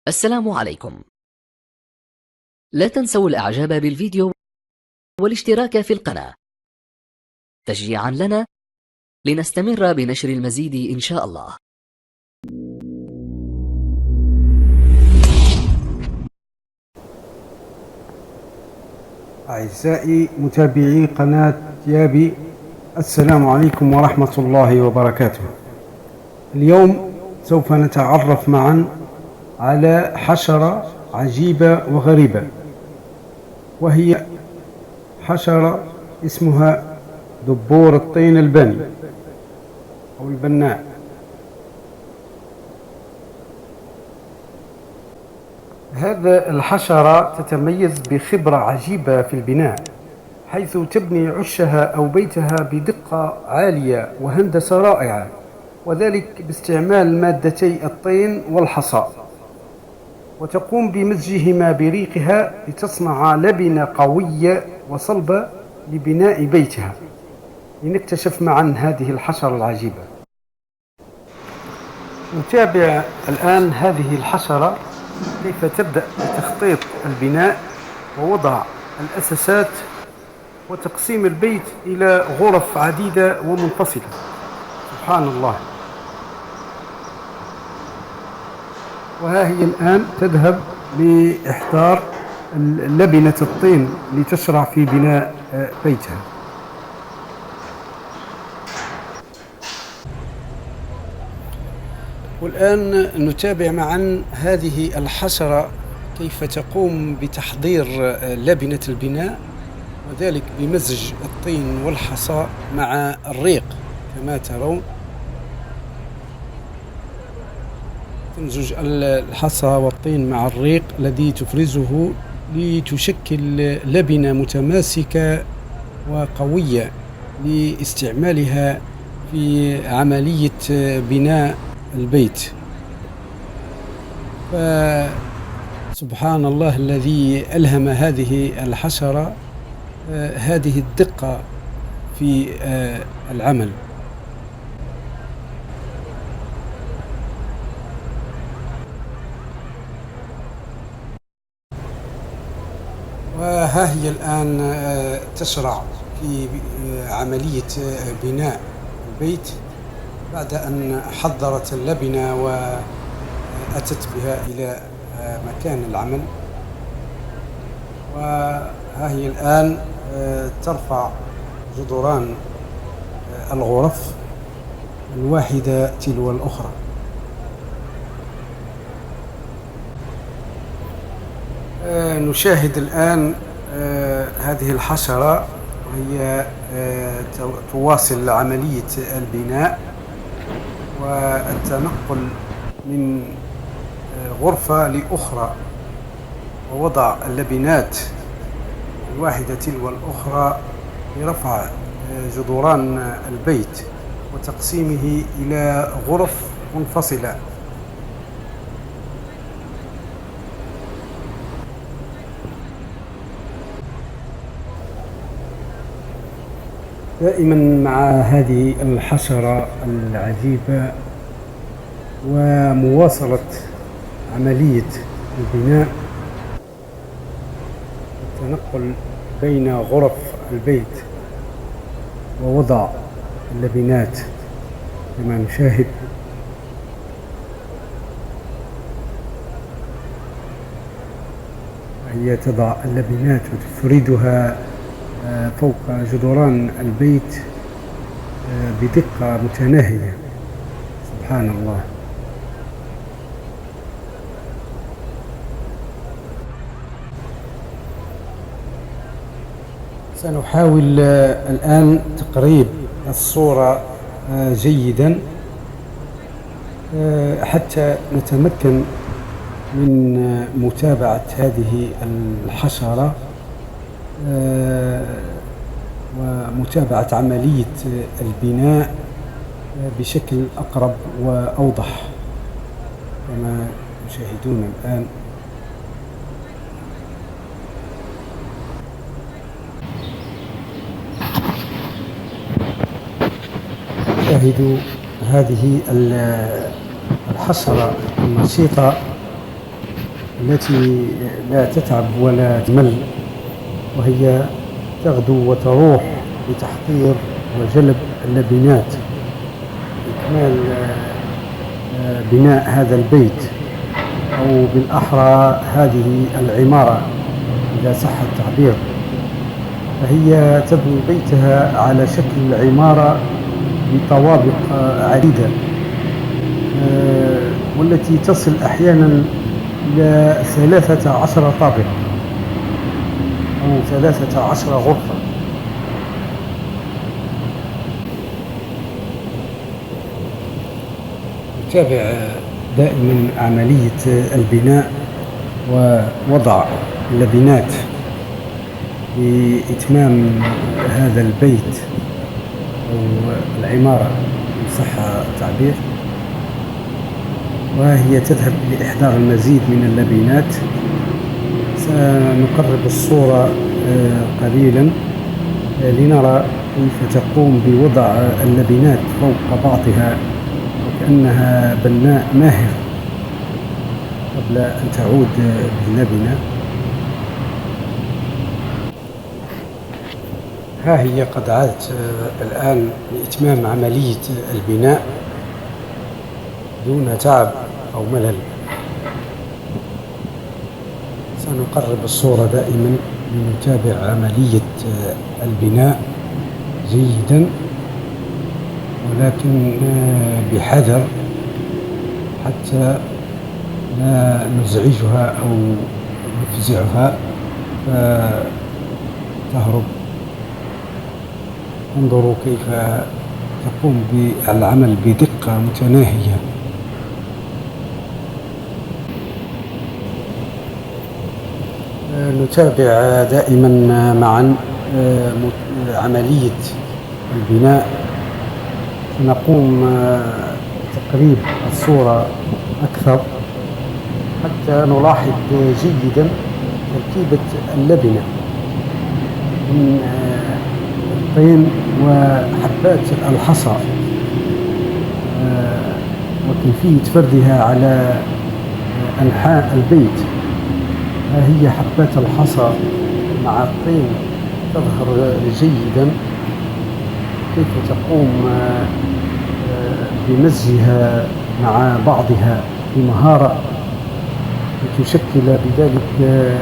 السلام عليكم. لا تنسوا الإعجاب بالفيديو والاشتراك في القناة تشجيعا لنا لنستمر بنشر المزيد إن شاء الله. أعزائي متابعي قناة يابي، السلام عليكم ورحمة الله وبركاته. اليوم سوف نتعرف معا على حشرة عجيبة وغريبة، وهي حشرة اسمها دبور الطين البني أو البناء. هذا الحشرة تتميز بخبرة عجيبة في البناء، حيث تبني عشها أو بيتها بدقة عالية وهندسة رائعة، وذلك باستعمال مادتي الطين والحصى، وتقوم بمزجهما بريقها لتصنع لبنة قوية وصلبة لبناء بيتها. لنكتشف معا هذه الحشرة العجيبة. نتابع الآن هذه الحشرة كيف تبدأ بتخطيط البناء ووضع الأساسات وتقسيم البيت إلى غرف عديدة ومنفصلة. سبحان الله. وها هي الآن تذهب لإحضار لبنة الطين لتشرع في بناء بيتها. والآن نتابع معا هذه الحشرة كيف تقوم بتحضير لبنة البناء، وذلك بمزج الطين والحصى مع الريق. كما ترون تمزج الحصى والطين مع الريق الذي تفرزه لتشكل لبنة متماسكة وقوية لاستعمالها في عملية بناء البيت. فسبحان الله الذي ألهم هذه الحشرة هذه الدقة في العمل. وها هي الآن تشرع في عملية بناء البيت بعد أن حضرت اللبنة وأتت بها إلى مكان العمل. وها هي الآن ترفع جدران الغرف الواحدة تلو الأخرى. نشاهد الآن هذه الحشرة وهي تواصل عملية البناء والتنقل من غرفة لأخرى، ووضع اللبنات الواحدة تلو الأخرى لرفع جدران البيت وتقسيمه إلى غرف منفصلة. دائما مع هذه الحشرة العجيبة ومواصلة عملية البناء والتنقل بين غرف البيت ووضع اللبنات كما نشاهد. هي تضع اللبنات وتفردها فوق جدران البيت بدقة متناهية. سبحان الله. سنحاول الآن تقريب الصورة جيدا حتى نتمكن من متابعة هذه الحشرة ومتابعة عملية البناء بشكل أقرب وأوضح كما تشاهدون الآن. شاهدوا هذه الحشرة النشيطة التي لا تتعب ولا تمل، وهي تغدو وتروح لتحضير وجلب اللبنات لإكمال بناء هذا البيت، أو بالأحرى هذه العمارة إذا صح التعبير. فهي تبني بيتها على شكل عمارة بطوابق عديدة، والتي تصل أحيانا إلى 13 طابق أو 13 غرفة. نتابع دائما عملية البناء ووضع اللبنات لإتمام هذا البيت أو العمارة إن صح التعبير، وهي تذهب لإحضار المزيد من اللبنات. سنقرب الصورة قليلا لنرى كيف تقوم بوضع اللبنات فوق بعضها وكأنها بناء ماهر قبل أن تعود باللبنة. ها هي قد عادت الآن لإتمام عملية البناء دون تعب أو ملل. سنقرب الصورة دائما لنتابع عملية البناء جيدا، ولكن بحذر حتى لا نزعجها أو نفزعها فتهرب. انظروا كيف تقوم بالعمل بدقة متناهية. نتابع دائما معا عملية البناء. سنقوم بتقريب الصورة أكثر حتى نلاحظ جيدا تركيبة اللبنة من الطين وحبات الحصى وكيفية فردها على أنحاء البيت. ها هي حبات الحصى مع الطين تظهر جيدا، كيف تقوم بمزجها مع بعضها بمهارة لتشكل بذلك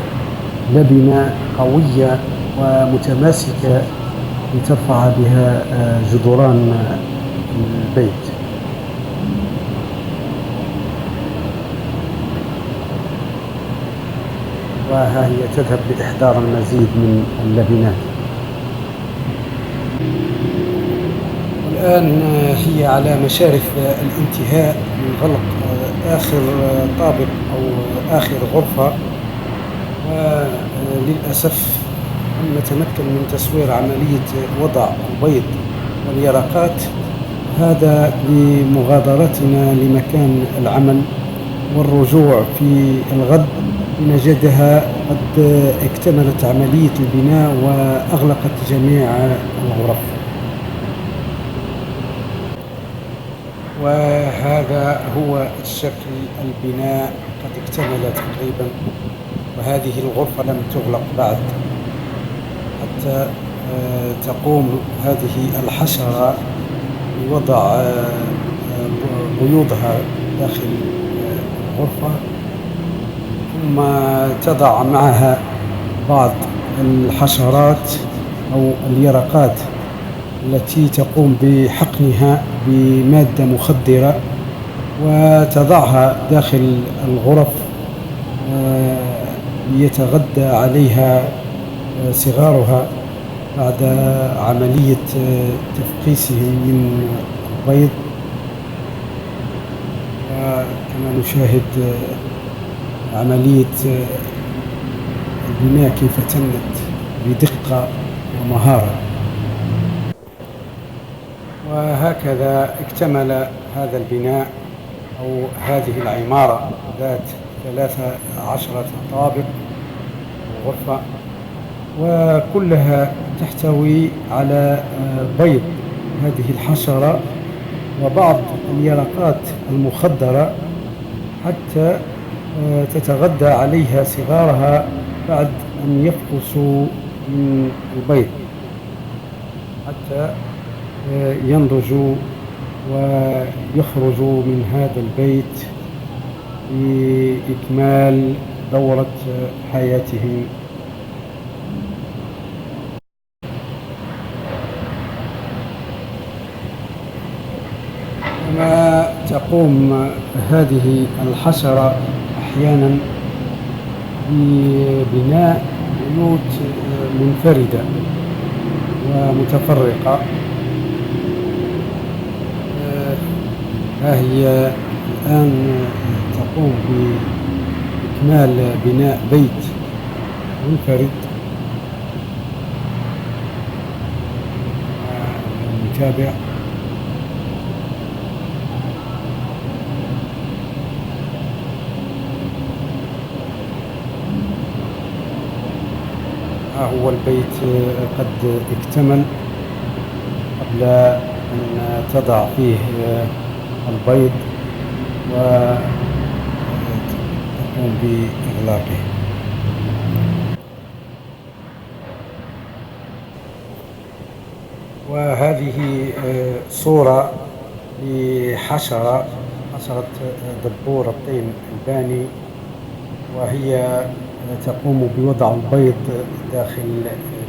لبنة قوية ومتماسكة لترفع بها جدران البيت. وها هي تذهب لإحضار المزيد من اللبنات. والآن هي على مشارف الانتهاء من غلق آخر طابق أو آخر غرفة، وللأسف لم نتمكن من تصوير عملية وضع البيض واليرقات. هذا لمغادرتنا لمكان العمل والرجوع في الغد لنجدها قد اكتملت عملية البناء وأغلقت جميع الغرف. وهذا هو الشكل البناء قد اكتمل تقريبا، وهذه الغرفة لم تغلق بعد حتى تقوم هذه الحشرة بوضع بيوضها داخل الغرفة، ثم تضع معها بعض الحشرات أو اليرقات التي تقوم بحقنها بمادة مخدرة وتضعها داخل الغرف ليتغذى عليها صغارها بعد عملية تفقيسهم من البيض. وكما نشاهد عملية البناء كيف تمت بدقة ومهارة. وهكذا اكتمل هذا البناء أو هذه العمارة ذات 13 طابق غرفة، وكلها تحتوي على بيض هذه الحشرة وبعض اليرقات المخدرة حتى تتغذى عليها صغارها بعد أن يفقسوا من البيض حتى ينضجوا ويخرجوا من هذا البيت لإكمال دورة حياتهم. كما تقوم هذه الحشرة أحيانا ببناء بيوت منفردة ومتفرقة. ها هي الآن تقوم بإكمال بناء بيت منفرد. نتابع. ها هو البيت قد اكتمل قبل أن تضع فيه البيض وتقوم بإغلاقه. وهذه صورة لحشرة دبور الطين الباني، وهي تقوم بوضع البيض داخل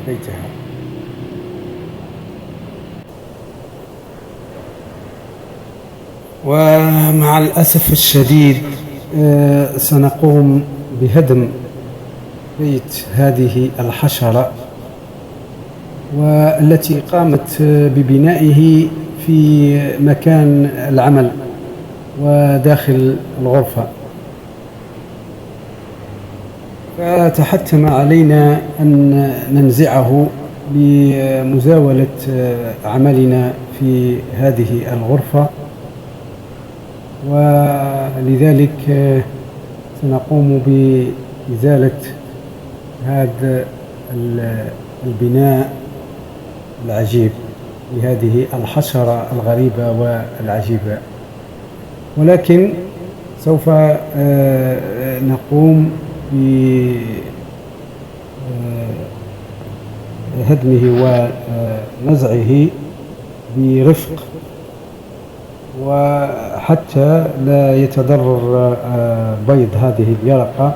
بيتها. ومع الأسف الشديد سنقوم بهدم بيت هذه الحشرة، والتي قامت ببنائه في مكان العمل وداخل الغرفة. فتحتم علينا أن ننزعه لمزاولة عملنا في هذه الغرفة، ولذلك سنقوم بإزالة هذا البناء العجيب لهذه الحشرة الغريبة والعجيبة. ولكن سوف نقوم بهدمه ونزعه برفق، وحتى لا يتضرر بيض هذه اليرقة.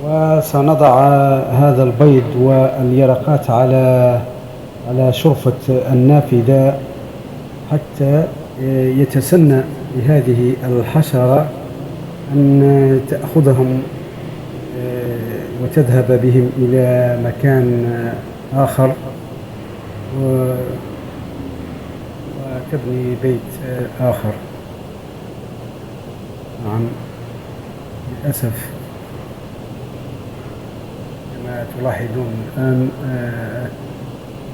وسنضع هذا البيض واليرقات على شرفة النافذة حتى يتسنى لهذه الحشرة أن تأخذهم وتذهب بهم إلى مكان آخر وتبني بيت آخر. نعم، للأسف كما تلاحظون الآن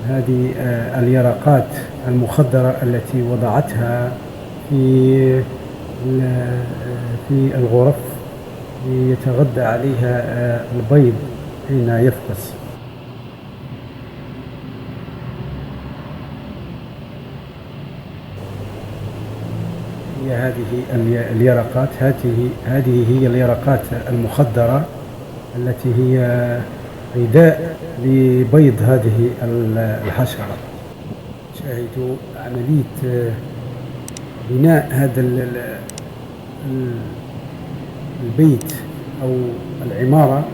هذه اليرقات المخدرة التي وضعتها في الغرف ليتغذى عليها البيض حين يفقس. هي هذه اليرقات، هذه هي اليرقات المخدرة التي هي غذاء لبيض هذه الحشرة. شاهدوا عملية بناء هذا البيت أو العمارة،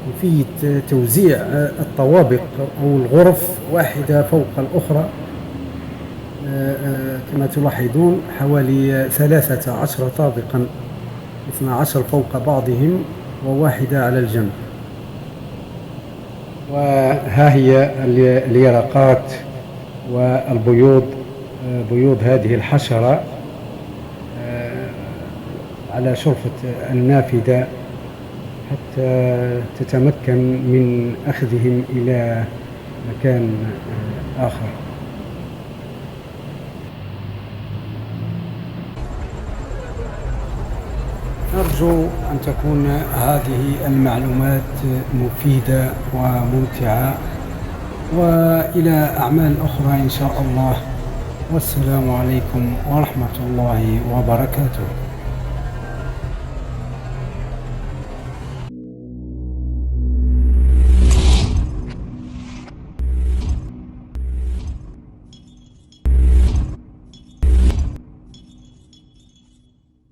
وكيفية توزيع الطوابق أو الغرف واحدة فوق الأخرى. كما تلاحظون حوالي 13 طابقا، 12 فوق بعضهم وواحدة على الجنب. وها هي اليرقات والبيوض، بيوض هذه الحشرة على شرفة النافذة حتى تتمكن من أخذهم إلى مكان آخر. أرجو أن تكون هذه المعلومات مفيدة وممتعة، وإلى أعمال أخرى إن شاء الله. والسلام عليكم ورحمة الله وبركاته.